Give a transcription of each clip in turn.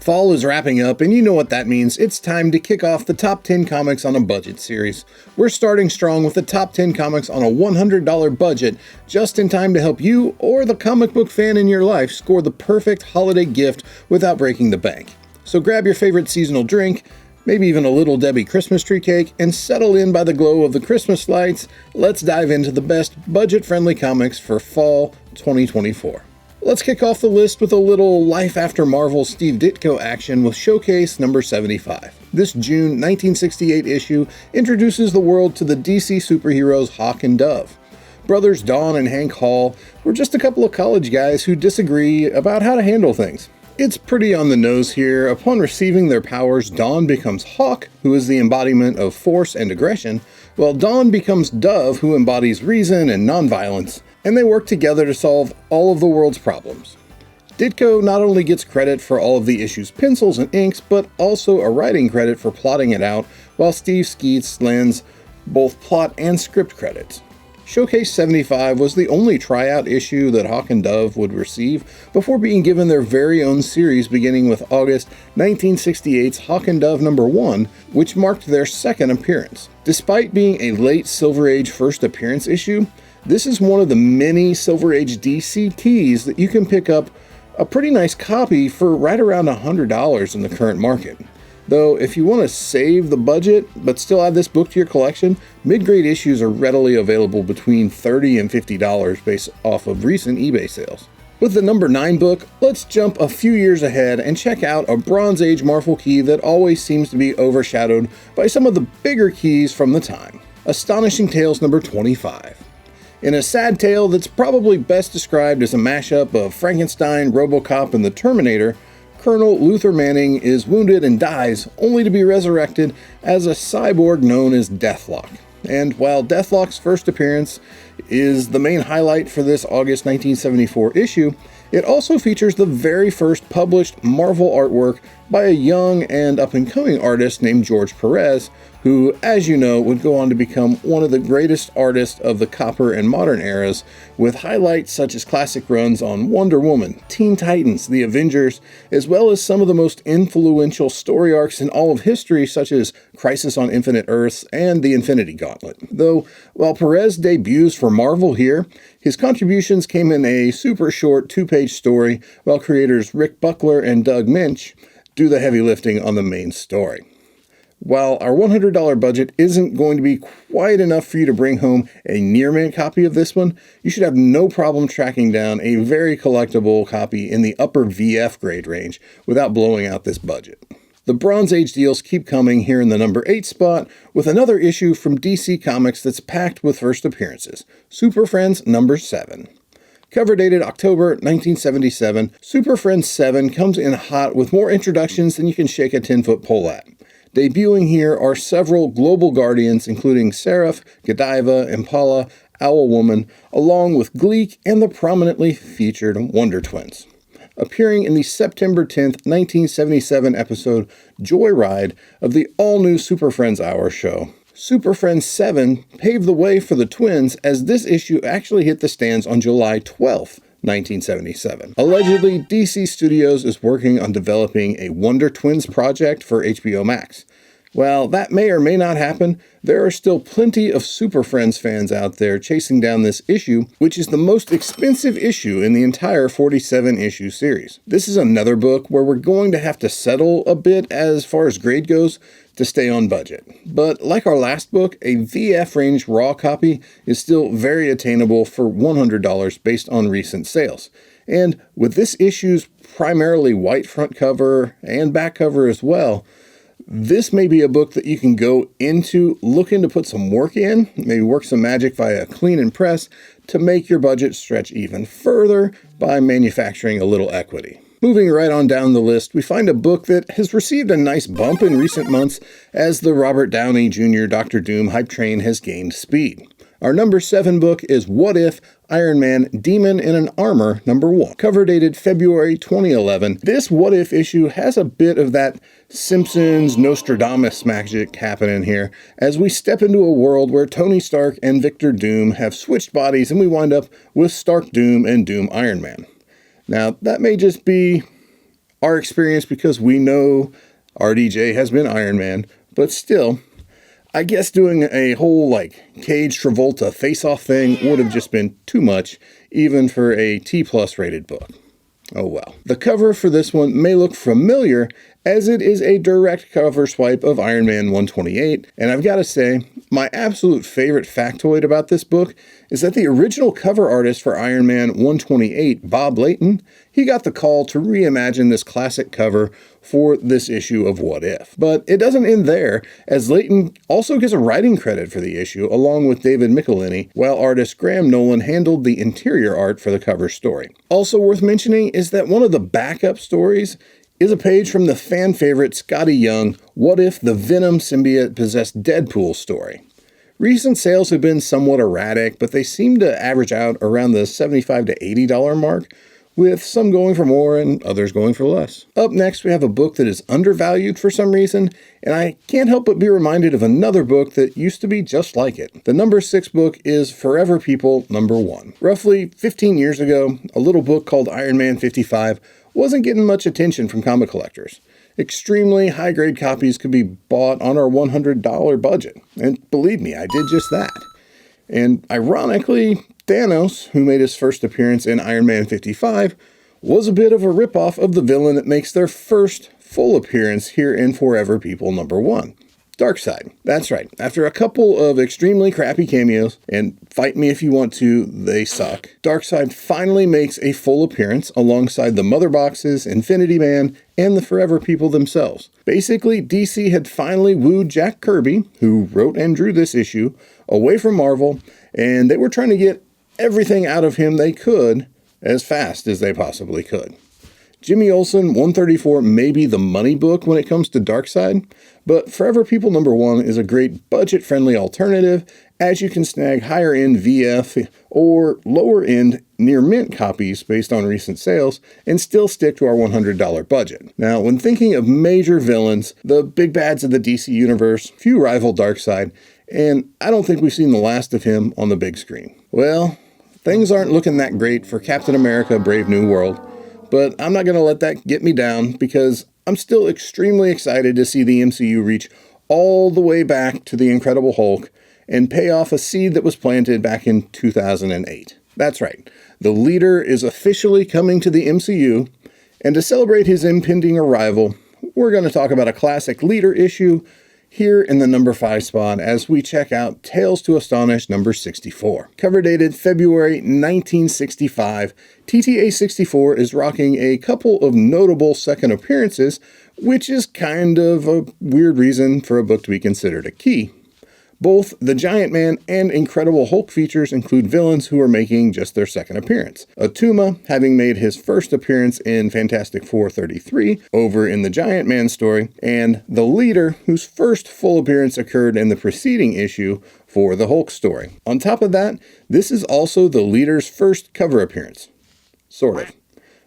Fall is wrapping up, and you know what that means. It's time to kick off the Top 10 Comics on a Budget series. We're starting strong with the Top 10 Comics on a $100 budget, just in time to help you or the comic book fan in your life score the perfect holiday gift without breaking the bank. So grab your favorite seasonal drink, maybe even a Little Debbie Christmas tree cake, and settle in by the glow of the Christmas lights. Let's dive into the best budget-friendly comics for fall 2024. Let's kick off the list with a little Life After Marvel Steve Ditko action with Showcase number 75. This June 1968 issue introduces the world to the DC superheroes Hawk and Dove. Brothers Dawn and Hank Hall were just a couple of college guys who disagree about how to handle things. It's pretty on the nose here. Upon receiving their powers, Dawn becomes Hawk, who is the embodiment of force and aggression, while Dawn becomes Dove, who embodies reason and nonviolence, and they work together to solve all of the world's problems. Ditko not only gets credit for all of the issue's pencils and inks, but also a writing credit for plotting it out, while Steve Skeets lands both plot and script credits. Showcase 75 was the only tryout issue that Hawk and Dove would receive before being given their very own series beginning with August 1968's Hawk and Dove number 1, which marked their second appearance. Despite being a late Silver Age first appearance issue, this is one of the many Silver Age DCTs that you can pick up a pretty nice copy for right around $100 in the current market. Though, if you want to save the budget but still add this book to your collection, mid-grade issues are readily available between $30 and $50 based off of recent eBay sales. With the number 9 book, let's jump a few years ahead and check out a Bronze Age Marvel key that always seems to be overshadowed by some of the bigger keys from the time. Astonishing Tales number 25. In a sad tale that's probably best described as a mashup of Frankenstein, RoboCop, and the Terminator, Colonel Luther Manning is wounded and dies, only to be resurrected as a cyborg known as Deathlock. And while Deathlock's first appearance is the main highlight for this August 1974 issue, it also features the very first published Marvel artwork by a young and up-and-coming artist named George Perez, who, as you know, would go on to become one of the greatest artists of the Copper and Modern eras, with highlights such as classic runs on Wonder Woman, Teen Titans, The Avengers, as well as some of the most influential story arcs in all of history, such as Crisis on Infinite Earths and The Infinity Gauntlet. Though, while Perez debuts for Marvel here, his contributions came in a super short 2-page story, while creators Rick Buckler and Doug Minch do the heavy lifting on the main story. While our $100 budget isn't going to be quite enough for you to bring home a near-mint copy of this one, you should have no problem tracking down a very collectible copy in the upper VF grade range without blowing out this budget. The Bronze Age deals keep coming here in the number 8 spot with another issue from DC Comics that's packed with first appearances, Super Friends number 7. Cover dated October 1977, Super Friends 7 comes in hot with more introductions than you can shake a 10-foot pole at. Debuting here are several global guardians, including Seraph, Godiva, Impala, Owl Woman, along with Gleek and the prominently featured Wonder Twins. Appearing in the September 10th, 1977 episode Joyride of the all-new Super Friends Hour show, Super Friends 7 paved the way for the twins as this issue actually hit the stands on July 12th. 1977. Allegedly, DC Studios is working on developing a Wonder Twins project for HBO Max. While that may or may not happen, there are still plenty of Super Friends fans out there chasing down this issue, which is the most expensive issue in the entire 47-issue series. This is another book where we're going to have to settle a bit as far as grade goes to stay on budget. But like our last book, a VF range raw copy is still very attainable for $100 based on recent sales. And with this issue's primarily white front cover and back cover as well, this may be a book that you can go into looking to put some work in, maybe work some magic via clean and press to make your budget stretch even further by manufacturing a little equity. Moving right on down the list, we find a book that has received a nice bump in recent months as the Robert Downey Jr. Dr. Doom hype train has gained speed. Our number 7 book is What If? Iron Man Demon in an Armor number 1. Cover dated February 2011. This What If issue has a bit of that Simpsons Nostradamus magic happening here as we step into a world where Tony Stark and Victor Doom have switched bodies and we wind up with Stark Doom and Doom Iron Man. Now, that may just be our experience because we know RDJ has been Iron Man, but still, I guess doing a whole Cage Travolta face-off thing would have just been too much, even for a T+ rated book. Oh well. The cover for this one may look familiar, as it is a direct cover swipe of Iron Man 128, and I've got to say, my absolute favorite factoid about this book is that the original cover artist for Iron Man 128, Bob Layton, he got the call to reimagine this classic cover for this issue of What If. But it doesn't end there, as Layton also gets a writing credit for the issue, along with David Michelinie, while artist Graham Nolan handled the interior art for the cover story. Also worth mentioning is that one of the backup stories is a page from the fan favorite Scotty Young, What If the Venom symbiote possessed Deadpool story. Recent sales have been somewhat erratic, but they seem to average out around the $75 to $80 mark, with some going for more and others going for less. Up next, we have a book that is undervalued for some reason, and I can't help but be reminded of another book that used to be just like it. The number 6 book is Forever People #1. Roughly 15 years ago, a little book called Iron Man 55 wasn't getting much attention from comic collectors. Extremely high-grade copies could be bought on our $100 budget, and believe me, I did just that. And ironically, Thanos, who made his first appearance in Iron Man 55, was a bit of a ripoff of the villain that makes their first full appearance here in Forever People #1. Darkseid. That's right. After a couple of extremely crappy cameos, and fight me if you want to, they suck, Darkseid finally makes a full appearance alongside the Mother Boxes, Infinity Man, and the Forever People themselves. Basically, DC had finally wooed Jack Kirby, who wrote and drew this issue, away from Marvel, and they were trying to get everything out of him they could as fast as they possibly could. Jimmy Olsen 134 may be the money book when it comes to Darkseid, but Forever People #1 is a great budget-friendly alternative, as you can snag higher-end VF or lower-end near-mint copies based on recent sales and still stick to our $100 budget. Now, when thinking of major villains, the big bads of the DC universe, few rival Darkseid, and I don't think we've seen the last of him on the big screen. Well, things aren't looking that great for Captain America: Brave New World, but I'm not going to let that get me down because I'm still extremely excited to see the MCU reach all the way back to the Incredible Hulk and pay off a seed that was planted back in 2008. That's right, the leader is officially coming to the MCU, and to celebrate his impending arrival, we're going to talk about a classic leader issue here in the number 5 spot as we check out Tales to Astonish number 64. Cover dated February 1965, TTA 64 is rocking a couple of notable second appearances, which is kind of a weird reason for a book to be considered a key. Both the Giant Man and Incredible Hulk features include villains who are making just their second appearance. Atuma, having made his first appearance in Fantastic Four 33 over in the Giant Man story, and the Leader, whose first full appearance occurred in the preceding issue for the Hulk story. On top of that, this is also the Leader's first cover appearance. Sort of.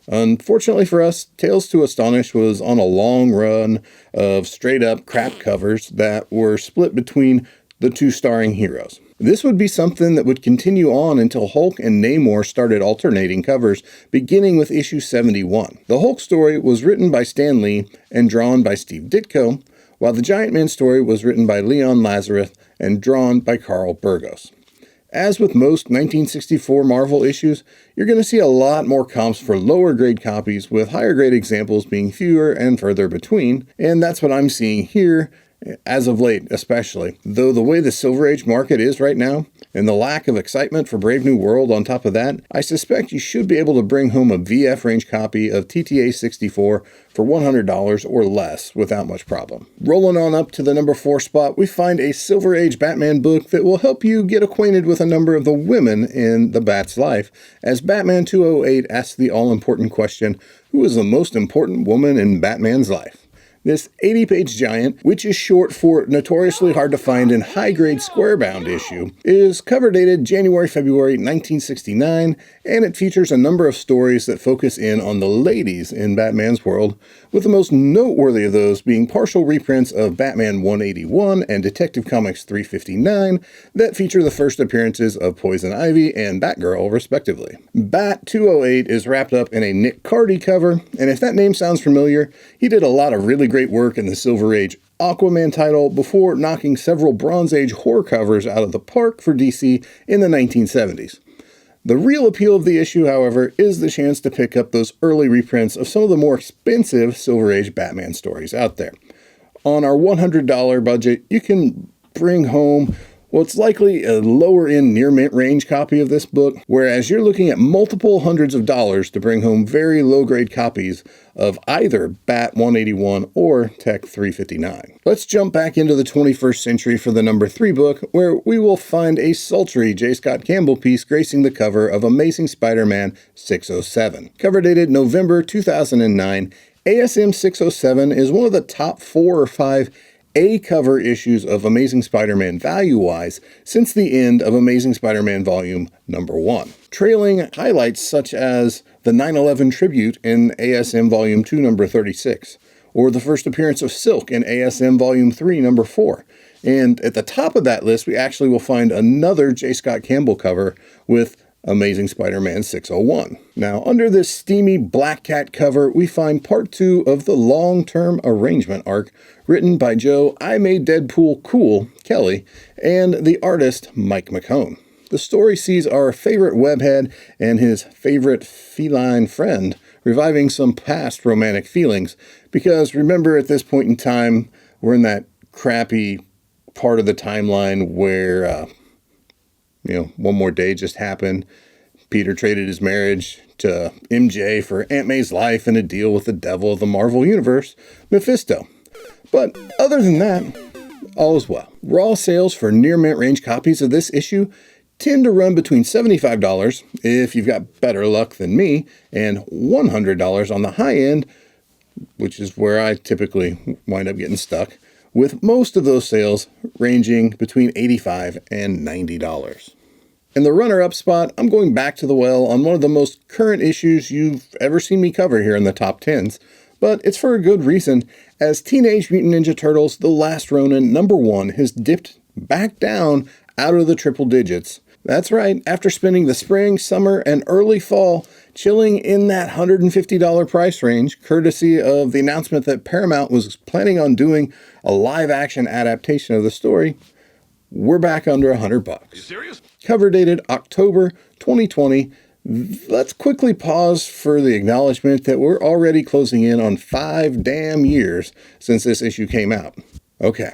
Unfortunately for us, Tales to Astonish was on a long run of straight-up crap covers that were split between the two starring heroes. This would be something that would continue on until Hulk and Namor started alternating covers, beginning with issue 71. The Hulk story was written by Stan Lee and drawn by Steve Ditko, while the Giant Man story was written by Leon Lazarus and drawn by Carl Burgos. As with most 1964 Marvel issues, you're going to see a lot more comps for lower grade copies, with higher grade examples being fewer and further between, and that's what I'm seeing here, as of late especially. Though the way the Silver Age market is right now, and the lack of excitement for Brave New World on top of that, I suspect you should be able to bring home a VF range copy of TTA 64 for $100 or less without much problem. Rolling on up to the number 4 spot, we find a Silver Age Batman book that will help you get acquainted with a number of the women in the Bat's life, as Batman 208 asks the all-important question, who is the most important woman in Batman's life? This 80-page giant, which is short for notoriously hard to find and high-grade square-bound issue, is cover dated January-February 1969, and it features a number of stories that focus in on the ladies in Batman's world, with the most noteworthy of those being partial reprints of Batman 181 and Detective Comics 359 that feature the first appearances of Poison Ivy and Batgirl, respectively. Bat 208 is wrapped up in a Nick Cardy cover, and if that name sounds familiar, he did a lot of really great work in the Silver Age Aquaman title before knocking several Bronze Age horror covers out of the park for DC in the 1970s. The real appeal of the issue, however, is the chance to pick up those early reprints of some of the more expensive Silver Age Batman stories out there. On our $100 budget, you can bring home what's likely a lower-end near-mint range copy of this book, whereas you're looking at multiple hundreds of dollars to bring home very low-grade copies of either Bat 181 or Tech 359. Let's jump back into the 21st century for the number 3 book, where we will find a sultry J. Scott Campbell piece gracing the cover of Amazing Spider-Man 607. Cover dated November 2009, ASM 607 is one of the top 4 or 5 A-cover issues of Amazing Spider-Man value-wise since the end of Amazing Spider-Man Volume Number 1. Trailing highlights such as the 9/11 tribute in ASM Volume 2, Number 36, or the first appearance of Silk in ASM Volume 3, Number 4. And at the top of that list, we actually will find another J. Scott Campbell cover with Amazing Spider-Man 601. Now, under this steamy Black Cat cover, we find part 2 of the long-term arrangement arc written by Joe I Made Deadpool Cool Kelly and the artist Mike McCone. The story sees our favorite webhead and his favorite feline friend reviving some past romantic feelings, because remember, at this point in time, we're in that crappy part of the timeline where one more day just happened. Peter traded his marriage to MJ for Aunt May's life and a deal with the devil of the Marvel Universe, Mephisto. But other than that, all is well. Raw sales for near mint range copies of this issue tend to run between $75 if you've got better luck than me, and $100 on the high end, which is where I typically wind up getting stuck, with most of those sales ranging between $85 and $90. In the runner-up spot, I'm going back to the well on one of the most current issues you've ever seen me cover here in the top 10s, but it's for a good reason, as Teenage Mutant Ninja Turtles The Last Ronin Number 1 has dipped back down out of the triple digits. That's right, after spending the spring, summer, and early fall chilling in that $150 price range, courtesy of the announcement that Paramount was planning on doing a live-action adaptation of the story, we're back under $100. You serious? Cover dated October 2020. Let's quickly pause for the acknowledgement that we're already closing in on 5 damn years since this issue came out. Okay,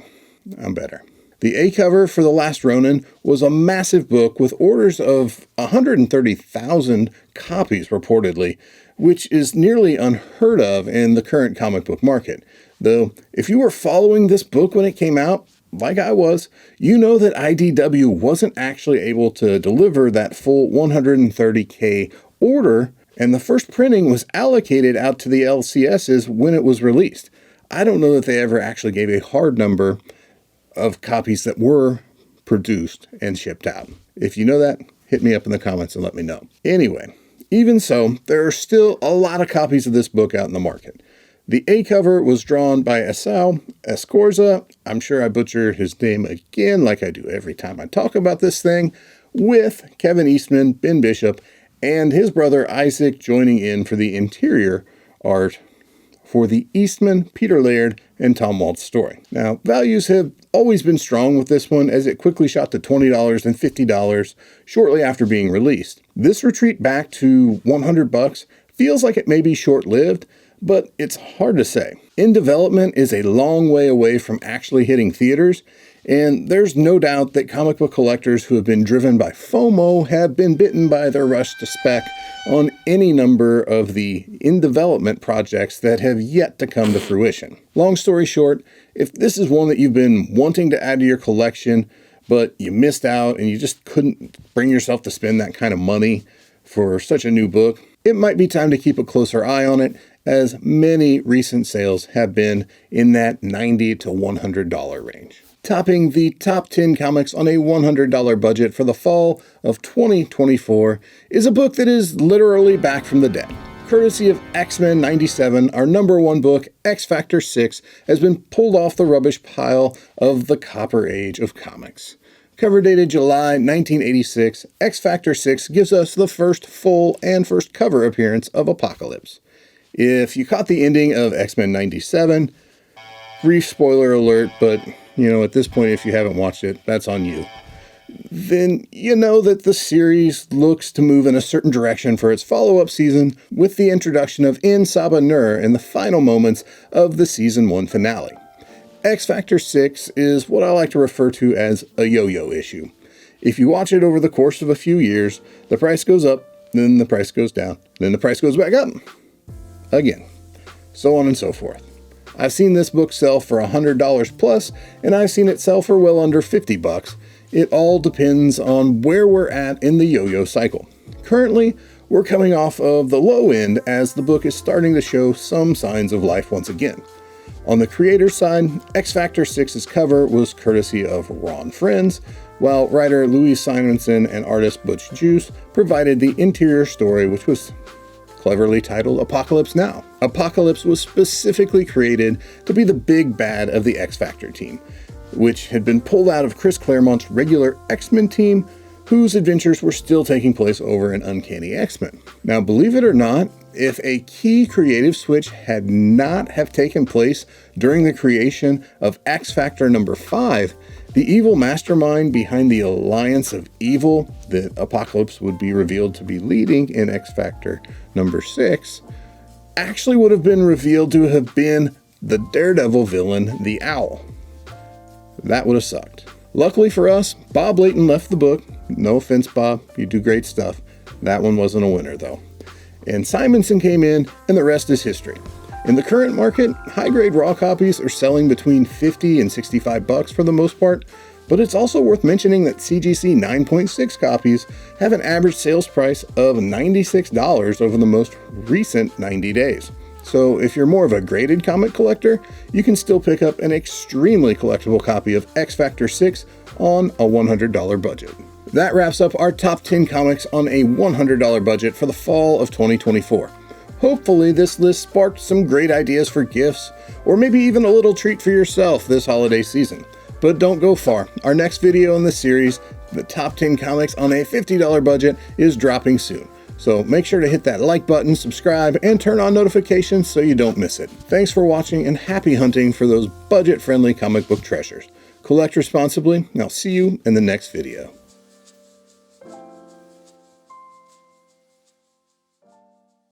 I'm better. The A cover for The Last Ronin was a massive book with orders of 130,000 copies reportedly, which is nearly unheard of in the current comic book market. Though, if you were following this book when it came out, like I was, you know that IDW wasn't actually able to deliver that full 130K order, and the first printing was allocated out to the LCSs when it was released. I don't know that they ever actually gave a hard number of copies that were produced and shipped out. If you know that, hit me up in the comments and let me know. Anyway, even so, there are still a lot of copies of this book out in the market. The A cover was drawn by Esau Escorza, I'm sure I butchered his name again like I do every time I talk about this thing, with Kevin Eastman, Ben Bishop, and his brother Isaac joining in for the interior art for the Eastman, Peter Laird, and Tom Waltz story. Now, values have always been strong with this one, as it quickly shot to $20 and $50 shortly after being released. This retreat back to $100 feels like it may be short-lived, but it's hard to say. In development is a long way away from actually hitting theaters, and there's no doubt that comic book collectors who have been driven by FOMO have been bitten by their rush to spec on any number of the in-development projects that have yet to come to fruition. Long story short, if this is one that you've been wanting to add to your collection, but you missed out and you just couldn't bring yourself to spend that kind of money for such a new book, it might be time to keep a closer eye on it, as many recent sales have been in that $90 to $100 range. Topping the top 10 comics on a $100 budget for the fall of 2024 is a book that is literally back from the dead. Courtesy of X-Men 97, our #1 book, X-Factor 6, has been pulled off the rubbish pile of the Copper Age of comics. Cover dated July 1986, X-Factor 6 gives us the first full and first cover appearance of Apocalypse. If you caught the ending of X-Men 97, brief spoiler alert, but at this point, if you haven't watched it, that's on you. Then you know that the series looks to move in a certain direction for its follow-up season with the introduction of In Saba Nur in the final moments of the Season 1 finale. X-Factor 6 is what I like to refer to as a yo-yo issue. If you watch it over the course of a few years, the price goes up, then the price goes down, then the price goes back up again, so on and so forth. I've seen this book sell for $100 plus, and I've seen it sell for well under $50. It all depends on where we're at in the yo-yo cycle. Currently, we're coming off of the low end as the book is starting to show some signs of life once again. On the creator's side, X-Factor 6's cover was courtesy of Ron Friends, while writer Louise Simonson and artist Butch Juice provided the interior story, which was cleverly titled Apocalypse Now. Apocalypse was specifically created to be the big bad of the X-Factor team, which had been pulled out of Chris Claremont's regular X-Men team, whose adventures were still taking place over in Uncanny X-Men. Now, believe it or not, if a key creative switch had not have taken place during the creation of X-Factor number 5, the evil mastermind behind the Alliance of Evil that Apocalypse would be revealed to be leading in X-Factor number 6 actually would have been revealed to have been the Daredevil villain, the Owl. That would have sucked. Luckily for us, Bob Layton left the book. No offense, Bob, you do great stuff. That one wasn't a winner, though. And Simonson came in, and the rest is history. In the current market, high-grade raw copies are selling between $50 and $65 for the most part, but it's also worth mentioning that CGC 9.6 copies have an average sales price of $96 over the most recent 90 days. So if you're more of a graded comic collector, you can still pick up an extremely collectible copy of X-Factor 6 on a $100 budget. That wraps up our top 10 comics on a $100 budget for the fall of 2024. Hopefully this list sparked some great ideas for gifts, or maybe even a little treat for yourself this holiday season. But don't go far. Our next video in the series, the top 10 comics on a $50 budget, is dropping soon. So make sure to hit that like button, subscribe, and turn on notifications so you don't miss it. Thanks for watching and happy hunting for those budget-friendly comic book treasures. Collect responsibly, and I'll see you in the next video.